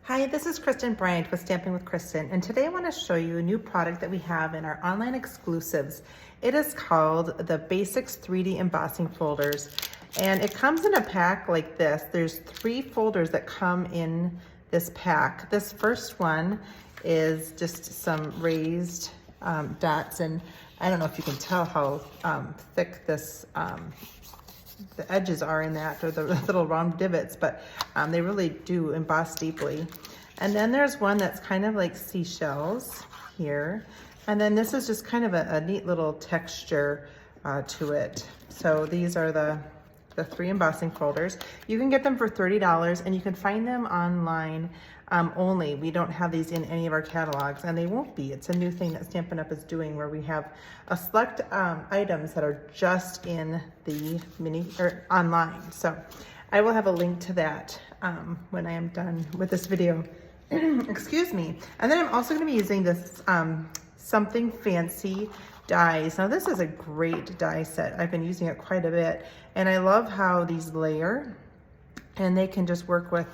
Hi, this is Kristen Bryant with Stamping with Kristen, and today I want to show you a new product that we have in our online exclusives. It is called the Basics 3D Embossing Folders, and it comes in a pack like this. There's 3 folders that come in this pack. This first one is just some raised dots, and I don't know if you can tell how thick this the edges are in that, or the little round divots, but they really do emboss deeply. And then there's one that's kind of like seashells here. And then this is just kind of a neat little texture to it. So these are the 3 embossing folders. You can get them for $30 and you can find them online only. We don't have these in any of our catalogs, and they won't be. It's a new thing that Stampin' Up! Is doing, where we have a select items that are just in the mini or online. So I will have a link to that when I am done with this video. Excuse me. And then I'm also going to be using this Something Fancy dies. Now this is a great die set. I've been using it quite a bit, and I love how these layer, and they can just work with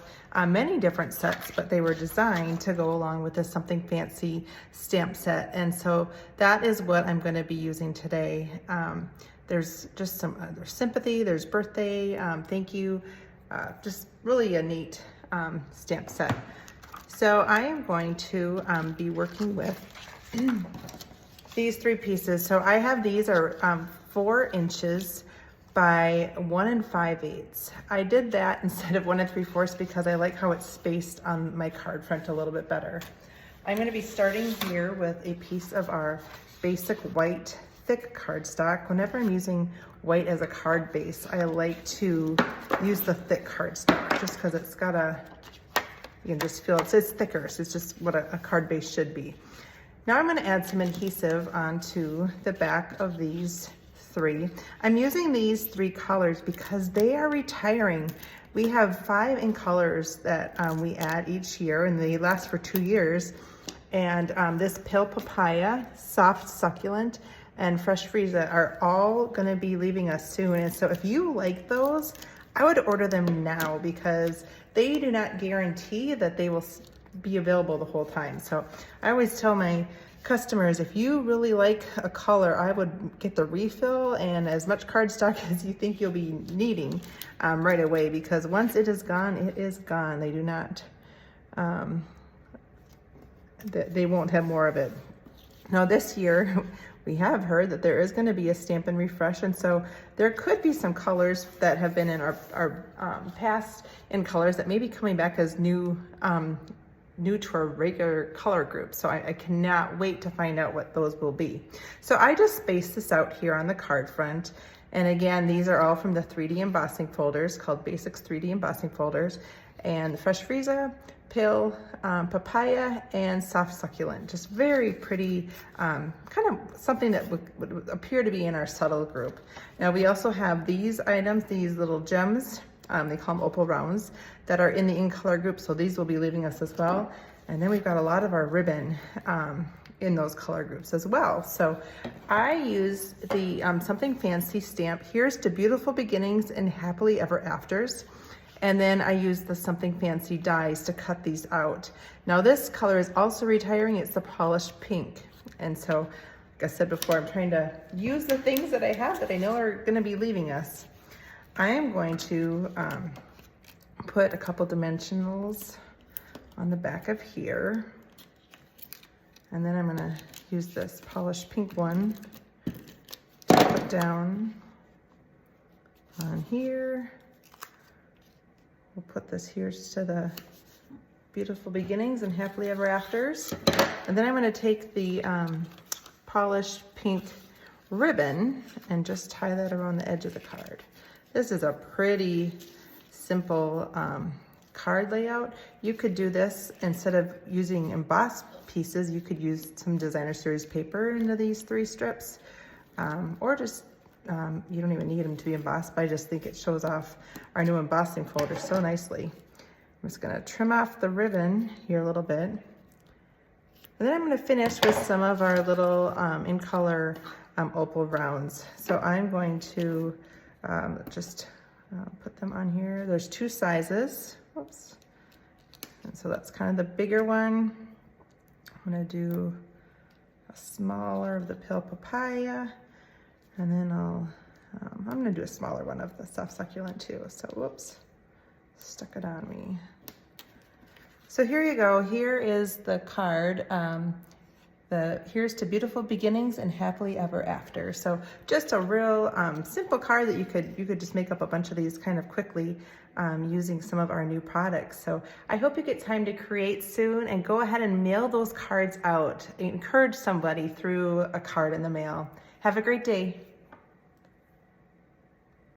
many different sets, but they were designed to go along with this Something Fancy stamp set. And so that is what I'm going to be using today. There's just some there's sympathy, there's birthday, thank you, just really a neat stamp set. So I am going to be working with these 3 pieces. So I have, these are 4 inches by 1 5/8. I did that instead of 1 3/4 because I like how it's spaced on my card front a little bit better. I'm going to be starting here with a piece of our basic white thick cardstock. Whenever I'm using white as a card base, I like to use the thick cardstock just because it's got a, you can just feel it's thicker, so it's just what a card base should be. Now I'm going to add some adhesive onto the back of these 3. I'm using these 3 colors because they are retiring. We have 5 in colors that we add each year, and they last for 2 years. And this Pale Papaya, Soft Succulent, and Fresh Freesia are all going to be leaving us soon. And so if you like those, I would order them now, because they do not guarantee that they will be available the whole time. So I always tell my customers, if you really like a color, I would get the refill and as much cardstock as you think you'll be needing right away, because once it is gone, it is gone. They do not, they won't have more of it. Now this year, we have heard that there is going to be a Stampin' Refresh, and so there could be some colors that have been in our past in colors that may be coming back as new to our regular color group. So I cannot wait to find out what those will be. So I just spaced this out here on the card front. And again, these are all from the 3D embossing folders called Basics 3D Embossing Folders, and Fresh Freesia, Pale Papaya, and Soft Succulent. Just very pretty, kind of something that would appear to be in our subtle group. Now we also have these items, these little gems, they call them opal rounds, that are in the in color group, so these will be leaving us as well. And then we've got a lot of our ribbon in those color groups as well. So I use the Something Fancy stamp. Here's to Beautiful Beginnings and Happily Ever Afters. And then I use the Something Fancy dies to cut these out. Now this color is also retiring. It's the polished pink. And so, like I said before, I'm trying to use the things that I have that I know are gonna be leaving us. I am going to put a couple dimensionals on the back of here. And then I'm gonna use this polished pink one to put down on here. We'll put this here to the Beautiful Beginnings and Happily Ever Afters. And then I'm gonna take the polished pink ribbon and just tie that around the edge of the card. This is a pretty simple card layout. You could do this instead of using embossed pieces. You could use some designer series paper into these 3 strips, or just you don't even need them to be embossed, but I just think it shows off our new embossing folder so nicely. I'm just gonna trim off the ribbon here a little bit. And then I'm gonna finish with some of our little in color opal rounds. So I'm going to just put them on here. There's 2 sizes. Oops. And so So that's kind of the bigger one. I'm gonna do a smaller of the pale papaya, and then I'm gonna do a smaller one of the soft succulent too. So whoops, stuck it on me. So here you go. Here is the card. Here's to beautiful beginnings and happily ever after. So just a real simple card that you could just make up a bunch of these kind of quickly using some of our new products. So I hope you get time to create soon, and go ahead and mail those cards out. Encourage somebody through a card in the mail. Have a great day.